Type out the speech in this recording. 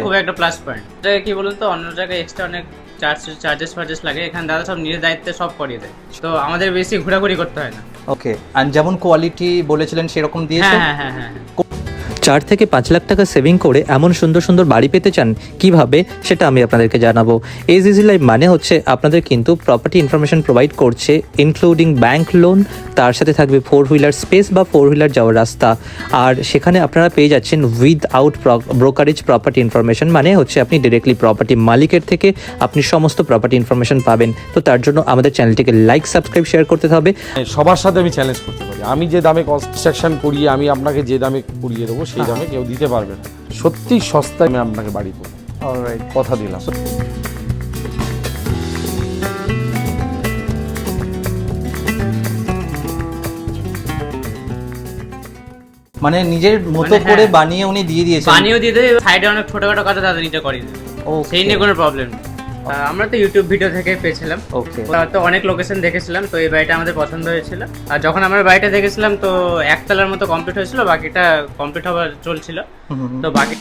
খুব একটা plus point. কি বলুন তো, অন্য জায়গায় এক্সট্রা অনেক চার্জেস লাগে, এখানে দাদা সব নিজের দায়িত্বে সব করিয়ে দেয়, তো আমাদের বেশি ঘোরাঘুরি করতে হয় না। ওকে, আর যেমন কোয়ালিটি বলেছিলেন সেরকম দিয়েছে। হ্যাঁ হ্যাঁ হ্যাঁ হ্যাঁ। 4 থেকে 5 লাখ টাকা সেভিং করে এমন সুন্দর সুন্দর বাড়ি পেতে চান, কিভাবে সেটা আমি আপনাদেরকে জানাবো। এজ ইজি লাইফ মানে হচ্ছে আপনাদের কিন্তু প্রপার্টি ইনফরমেশন প্রোভাইড করছে, ইনক্লুডিং ব্যাংক লোন, তার সাথে থাকবে 4 হুইলার স্পেস বা 4 হুইলার যাওয়ার রাস্তা। আর সেখানে আপনারা পেয়ে যাচ্ছেন উইথআউট ব্রোকারেজ প্রপার্টি ইনফরমেশন, মানে হচ্ছে আপনি ডিরেক্টলি প্রপার্টি মালিকের থেকে আপনি সমস্ত প্রপার্টি ইনফরমেশন পাবেন। তো তার জন্য আমাদের চ্যানেলটিকে লাইক, সাবস্ক্রাইব, শেয়ার করতে হবে। সবার সাথে আমি চ্যালেঞ্জ করতে পারি, আমি যে দামে কনস্ট্রাকশন করিয়ে আমি আপনাকে যে দামে করিয়ে দেবো সেই দামে কেউ দিতে পারবে না। সত্যি সস্তায় আমি আপনাকে বাড়ি করবো, অলরাইট, কথা দিলাম। মানে নিজের মতো মানে করে হ্যাঁ, বানিয়ে উনি দিয়ে দিয়েছেন। বানিয়েও দিয়ে দেয়, সাইডে অনেক ছোটখাটো কাজ দাদা নিতে করিয়ে দেয়, সেই নিয়ে কোনো প্রবলেম নেই। আমরা তো ইউটিউব ভিডিও থেকে পেয়েছিলাম, ওকে, তো অনেক লোকেশন দেখেছিলাম, তো এই বাড়িটা আমাদের পছন্দ হয়েছিল। আর যখন আমরা বাড়িটা দেখেছিলাম তো একতলার মতো কমপ্লিট হয়েছিল, বাকিটা কমপ্লিট হওয়ার চলছিল, তো বাকি